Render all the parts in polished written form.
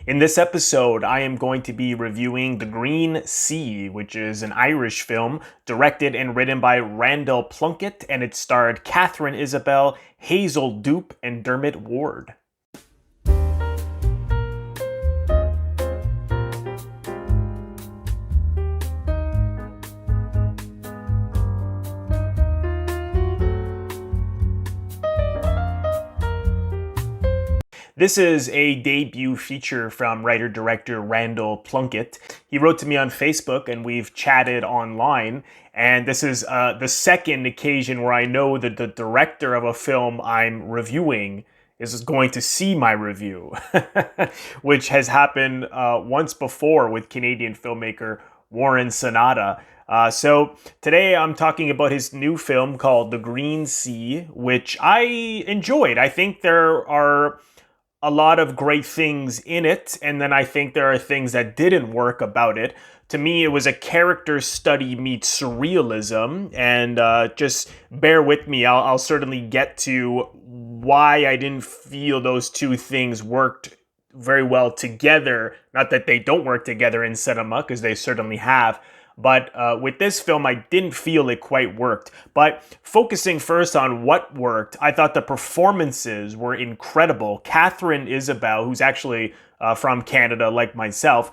In this episode, I am going to be reviewing The Green Sea, which is an Irish film directed and written by Randal Plunkett, and it starred Katharine, Isabelle, Hazel, Doupe, and Dermot Ward. This is a debut feature from writer-director Randal Plunkett. He wrote to me on Facebook and we've chatted online. And this is the second occasion where I know that the director of a film I'm reviewing is going to see my review, which has happened once before with Canadian filmmaker Warren Sonata. So today I'm talking about his new film called The Green Sea, which I enjoyed. I think there are a lot of great things in it, and then I think there are things that didn't work about it. To me, it was a character study meets surrealism, and just bear with me. I'll certainly get to why I didn't feel those two things worked very well together. Not that they don't work together in cinema, because they certainly have. But with this film, I didn't feel it quite worked. But focusing first on what worked, I thought the performances were incredible. Katharine Isabelle, who's actually from Canada like myself,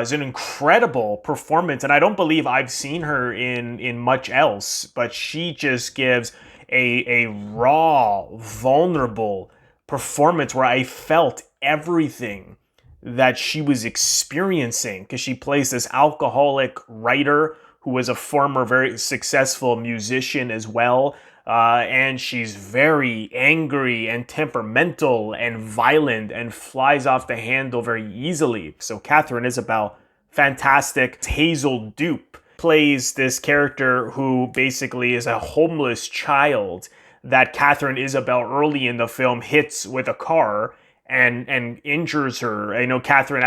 is an incredible performance. And I don't believe I've seen her in much else. But she just gives a raw, vulnerable performance where I felt everything that she was experiencing, because she plays this alcoholic writer who was a former very successful musician as well. And she's very angry and temperamental and violent and flies off the handle very easily. So Katharine Isabelle, fantastic. Hazel Doupe plays this character who basically is a homeless child that Katharine Isabelle early in the film hits with a car and injures her. I know Katharine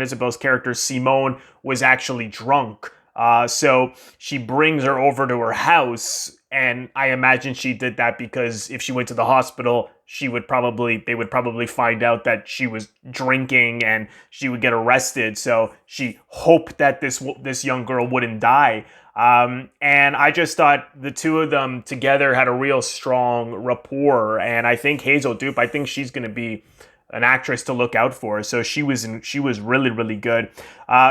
Isabelle's character Simone was actually drunk, so she brings her over to her house, and I imagine she did that because if she went to the hospital, they would probably find out that she was drinking and she would get arrested. So she hoped that this young girl wouldn't die. And I just thought the two of them together had a real strong rapport. And I think Hazel Doupe, I think she's going to be an actress to look out for. So she was really, really good.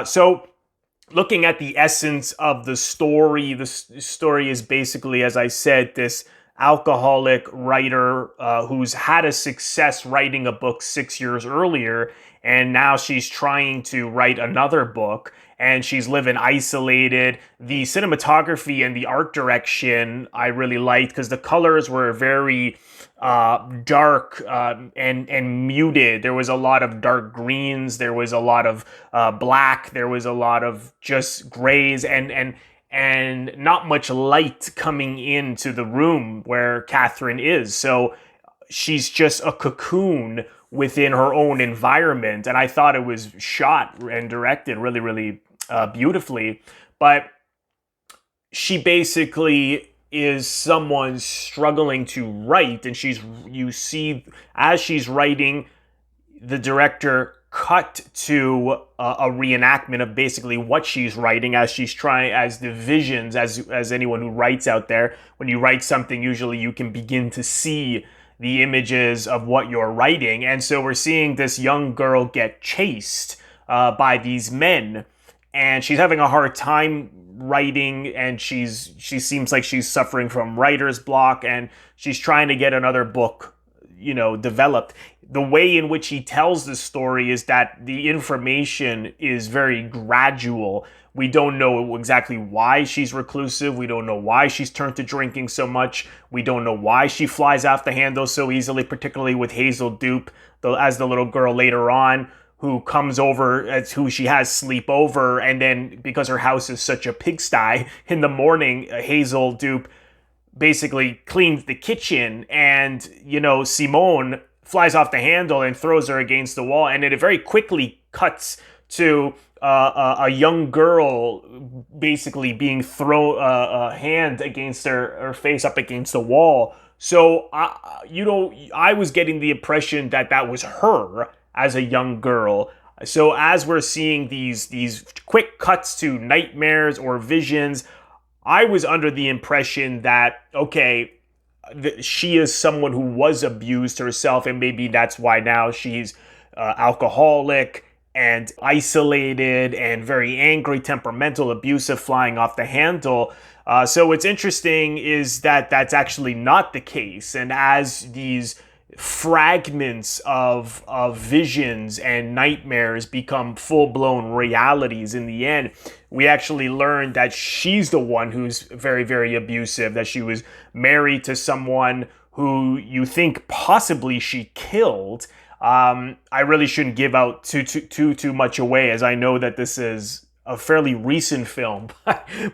So looking at the essence of the story is basically, as I said, this alcoholic writer who's had a success writing a book 6 years earlier, and now she's trying to write another book, and she's living isolated. The cinematography and the art direction I really liked, because the colors were very dark and muted. There was a lot of dark greens. There was a lot of black. There was a lot of just grays and not much light coming into the room where Katharine is. So she's just a cocoon within her own environment. And I thought it was shot and directed really, really beautifully. But she basically is someone struggling to write, and you see as she's writing, the director cut to a reenactment of basically what she's writing as she's trying, as the visions, as anyone who writes out there, when you write something, usually you can begin to see the images of what you're writing. And so we're seeing this young girl get chased by these men, and she's having a hard time writing, and she seems like she's suffering from writer's block, and she's trying to get another book, developed. The way in which he tells the story is that the information is very gradual. We don't know exactly why she's reclusive. We don't know why she's turned to drinking so much. We don't know why she flies off the handle so easily, particularly with Hazel Doupe, as the little girl later on, who comes over, as who she has sleep over, and then because her house is such a pigsty, in the morning, Hazel Doupe basically cleans the kitchen, and, Simone flies off the handle and throws her against the wall, and it very quickly cuts to a young girl basically being thrown a hand against her face up against the wall. So, I was getting the impression that was her, as a young girl. So as we're seeing these quick cuts to nightmares or visions, I was under the impression that, okay, she is someone who was abused herself, and maybe that's why now she's alcoholic and isolated and very angry, temperamental, abusive, flying off the handle. So what's interesting is that that's actually not the case. And as these fragments of visions and nightmares become full-blown realities in the end, we actually learn that she's the one who's very, very abusive, that she was married to someone who you think possibly she killed. I really shouldn't give out too much away, as I know that this is a fairly recent film,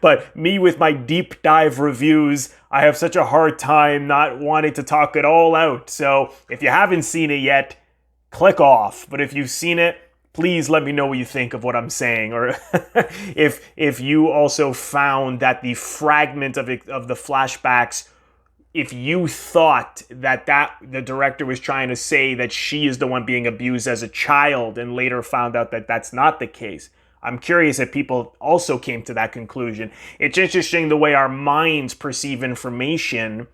but me with my deep dive reviews, I have such a hard time not wanting to talk it all out. So if you haven't seen it yet, click off. But if you've seen it, please let me know what you think of what I'm saying, or if you also found that the fragment of the flashbacks, if you thought that the director was trying to say that she is the one being abused as a child and later found out that that's not the case. I'm curious if people also came to that conclusion. It's interesting the way our minds perceive information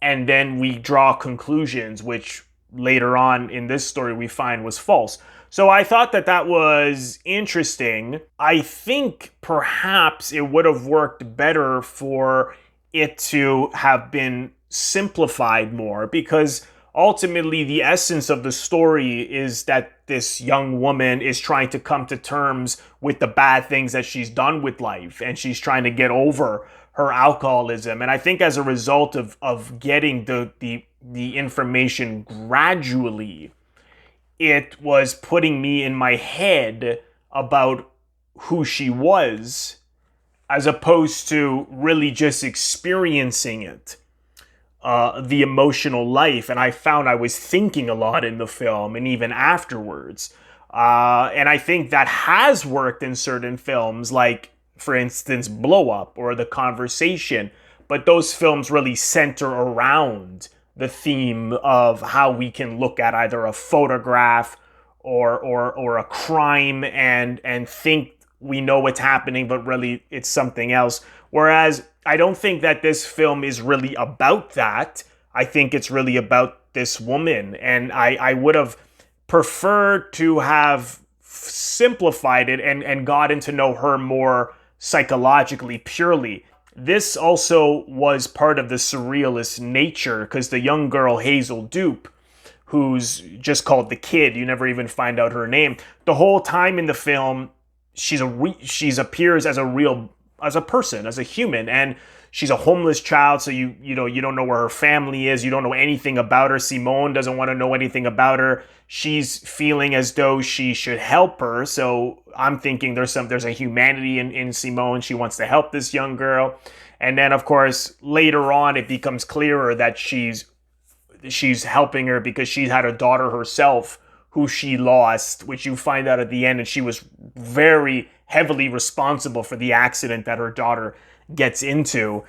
and then we draw conclusions, which later on in this story we find was false. So I thought that was interesting. I think perhaps it would have worked better for it to have been simplified more, because ultimately the essence of the story is that this young woman is trying to come to terms with the bad things that she's done with life, and she's trying to get over her alcoholism. And I think as a result of getting the information gradually, it was putting me in my head about who she was, as opposed to really just experiencing it. The emotional life, and I found I was thinking a lot in the film and even afterwards. And I think that has worked in certain films, like, for instance, Blow Up or The Conversation, but those films really center around the theme of how we can look at either a photograph or a crime and think we know what's happening, but really it's something else. Whereas I don't think that this film is really about that. I think it's really about this woman. And I would have preferred to have simplified it and gotten to know her more psychologically, purely. This also was part of the surrealist nature, because the young girl, Hazel Doupe, who's just called the Kid, you never even find out her name, the whole time in the film, she's appears as a person, as a human, and she's a homeless child, so you don't know where her family is, you don't know anything about her. Simone doesn't want to know anything about her. She's feeling as though she should help her, so I'm thinking there's a humanity in Simone. She wants to help this young girl. And then of course later on it becomes clearer that she's helping her because she had a daughter herself who she lost, which you find out at the end, and she was very heavily responsible for the accident that her daughter gets into.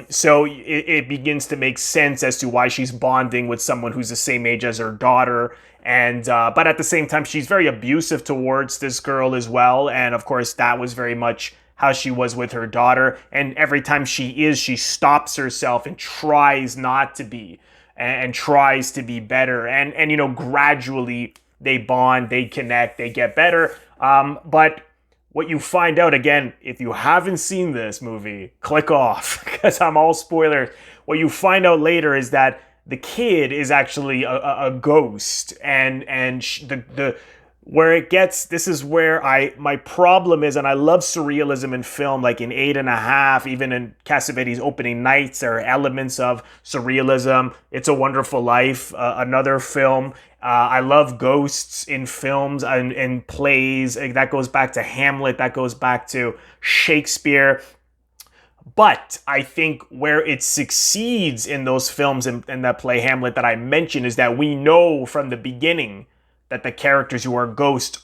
So it begins to make sense as to why she's bonding with someone who's the same age as her daughter. And but at the same time, she's very abusive towards this girl as well. And of course, that was very much how she was with her daughter. And every time she stops herself and tries not to be, and tries to be better. And gradually they bond, they connect, they get better. But what you find out, again, if you haven't seen this movie, click off, because I'm all spoilers. What you find out later is that the kid is actually a ghost, and where it gets, this is where my problem is, and I love surrealism in film, like in 8½, even in Cassavetes' Opening Nights, there are elements of surrealism. It's a Wonderful Life, another film. I love ghosts in films and plays. That goes back to Hamlet, that goes back to Shakespeare. But I think where it succeeds in those films and that play Hamlet that I mentioned is that we know from the beginning that the characters who are ghosts,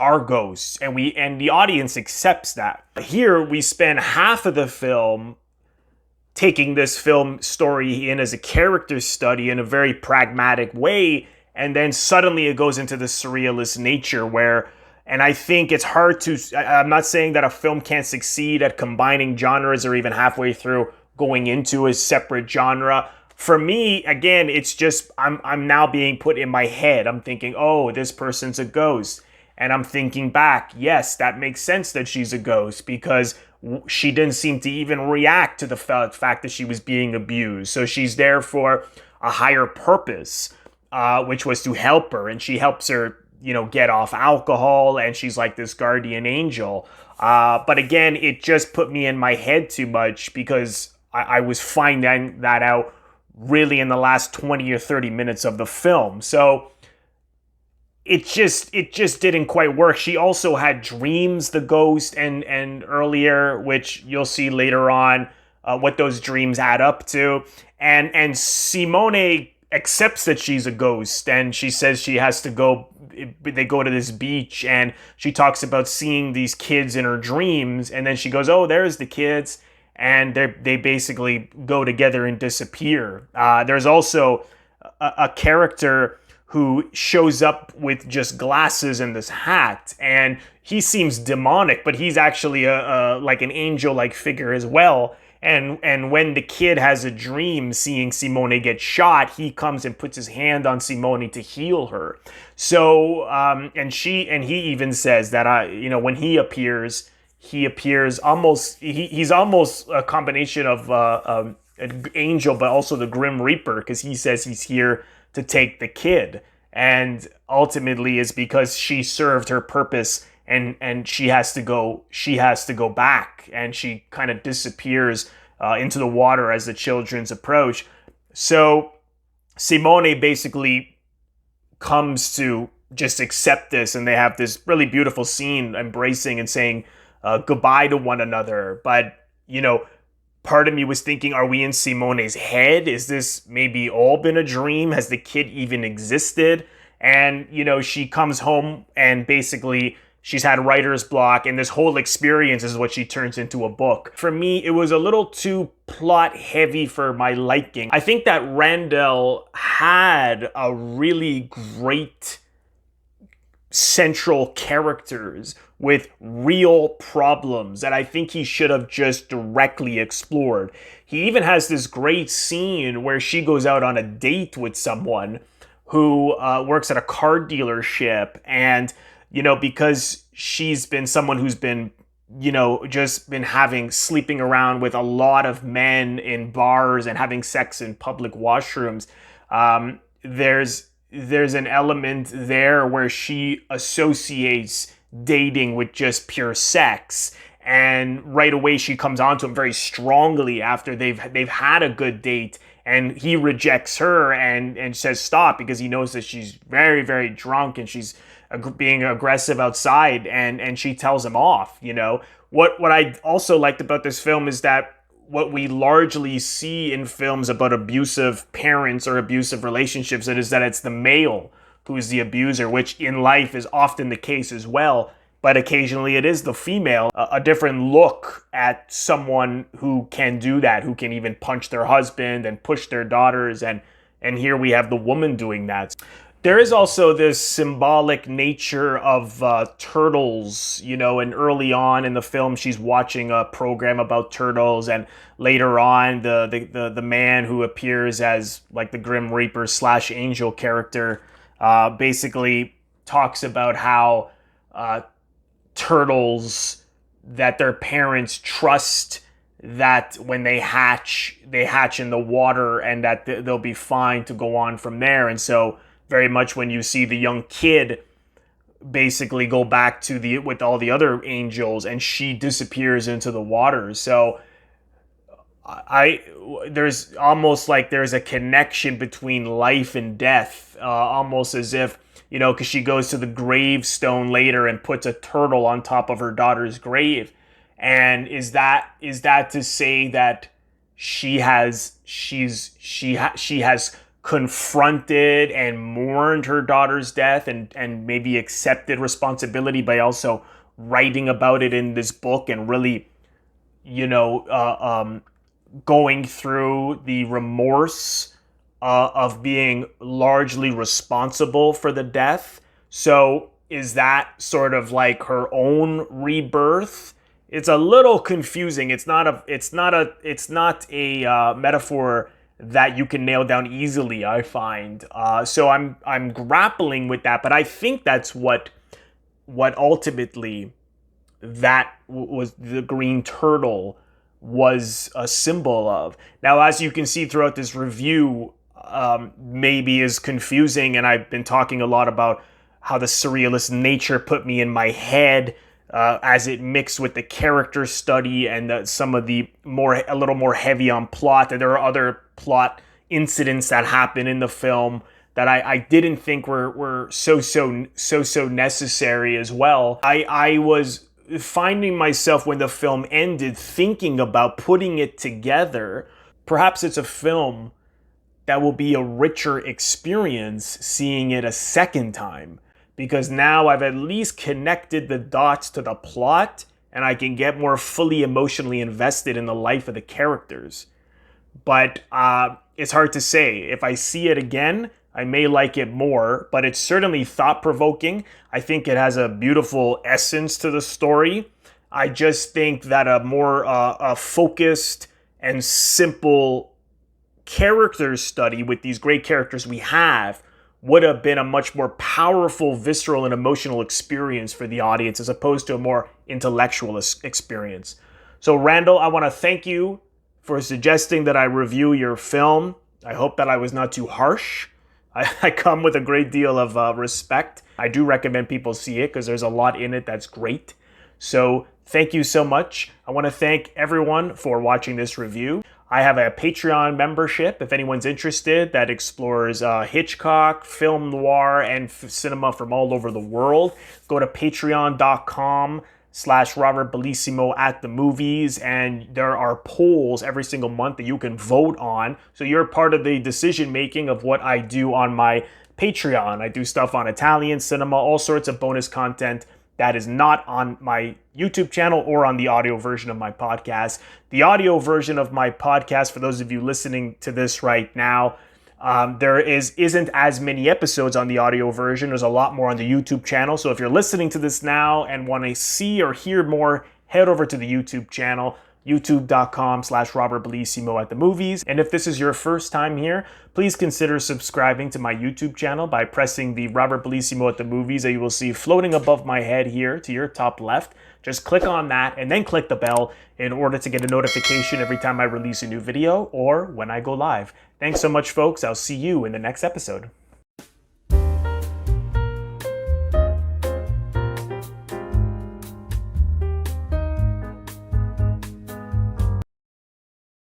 and the audience accepts that. Here we spend half of the film taking this film story in as a character study in a very pragmatic way, and then suddenly it goes into the surrealist nature where, and I think it's hard to, I'm not saying that a film can't succeed at combining genres or even halfway through going into a separate genre. For me, again, it's just I'm now being put in my head. I'm thinking, oh, this person's a ghost. And I'm thinking back, yes, that makes sense that she's a ghost because she didn't seem to even react to the fact that she was being abused. So she's there for a higher purpose, which was to help her. And she helps her, get off alcohol. And she's like this guardian angel. But again, it just put me in my head too much because I was finding that out really in the last 20 or 30 minutes of the film. So it just didn't quite work. She also had dreams, the ghost, and earlier, which you'll see later on, what those dreams add up to. And Simone accepts that she's a ghost, and she says she has to go. They go to this beach, and she talks about seeing these kids in her dreams, and then she goes, "Oh, there's the kids," and they basically go together and disappear. There's also a character who shows up with just glasses and this hat, and he seems demonic, but he's actually a like an angel-like figure as well. And when the kid has a dream seeing Simone get shot, he comes and puts his hand on Simone to heal her. So and he even says that when he appears almost he's almost a combination of an angel, but also the Grim Reaper, because he says he's here to take the kid, and ultimately is because she served her purpose, and she has to go back, and she kind of disappears into the water as the children's approach. So Simone basically comes to just accept this, and they have this really beautiful scene embracing and saying goodbye to one another. But part of me was thinking, are we in Simone's head? Is this maybe all been a dream? Has the kid even existed? And, she comes home and basically she's had writer's block, and this whole experience is what she turns into a book. For me, it was a little too plot heavy for my liking. I think that Randal had a really great central characters with real problems that I think he should have just directly explored. He even has this great scene where she goes out on a date with someone who works at a car dealership, and because she's been someone who's been just been sleeping around with a lot of men in bars and having sex in public washrooms, there's an element there where she associates dating with just pure sex, and right away she comes onto him very strongly after they've had a good date, and he rejects her and says stop, because he knows that she's very, very drunk and she's being aggressive outside, and she tells him off. What I also liked about this film is that what we largely see in films about abusive parents or abusive relationships, it is that it's the male who's the abuser, which in life is often the case as well, but occasionally it is the female. A different look at someone who can do that, who can even punch their husband and push their daughters, and here we have the woman doing that. There is also this symbolic nature of turtles, and early on in the film, she's watching a program about turtles, and later on, the man who appears as like the Grim Reaper / angel character basically talks about how turtles, that their parents trust that when they hatch in the water, and that they'll be fine to go on from there. And so very much when you see the young kid basically go back to with all the other angels, and she disappears into the water. So there's almost like there's a connection between life and death, almost as if, because she goes to the gravestone later and puts a turtle on top of her daughter's grave. And is that to say that she has confronted and mourned her daughter's death, and maybe accepted responsibility by also writing about it in this book, and really, going through the remorse of being largely responsible for the death. So is that sort of like her own rebirth? It's a little confusing. It's not a metaphor that you can nail down easily, I find. So I'm grappling with that, but I think that's what ultimately that was the green turtle was a symbol of. Now, as you can see throughout this review, maybe is confusing, and I've been talking a lot about how the surrealist nature put me in my head as it mixed with the character study and some of the a little more heavy on plot. And there are other plot incidents that happen in the film that I didn't think were so necessary as well. I was finding myself when the film ended thinking about putting it together. Perhaps it's a film that will be a richer experience seeing it a second time, because now I've at least connected the dots to the plot and I can get more fully emotionally invested in the life of the characters. But it's hard to say. If I see it again, I may like it more, but it's certainly thought-provoking. I think it has a beautiful essence to the story. I just think that a more focused and simple character study with these great characters we have would have been a much more powerful, visceral, and emotional experience for the audience as opposed to a more intellectual experience. So Randal, I want to thank you for suggesting that I review your film. I hope that I was not too harsh. I come with a great deal of respect. I do recommend people see it because there's a lot in it that's great. So thank you so much. I want to thank everyone for watching this review. I have a Patreon membership if anyone's interested that explores Hitchcock, film noir, and cinema from all over the world. Go to patreon.com/Robert Bellissimo at the movies, and there are polls every single month that you can vote on. So you're part of the decision making of what I do on my Patreon. I do stuff on Italian cinema, all sorts of bonus content that is not on my YouTube channel or on the audio version of my podcast. The audio version of my podcast, for those of you listening to this right now, there isn't as many episodes on the audio version. There's a lot more on the YouTube channel. So if you're listening to this now and want to see or hear more, head over to the YouTube channel, youtube.com/Robert Bellissimo at the movies. And if this is your first time here, please consider subscribing to my YouTube channel by pressing the Robert Bellissimo at the movies that you will see floating above my head here to your top left. Just click on that and then click the bell in order to get a notification every time I release a new video or when I go live. Thanks so much, folks. I'll see you in the next episode.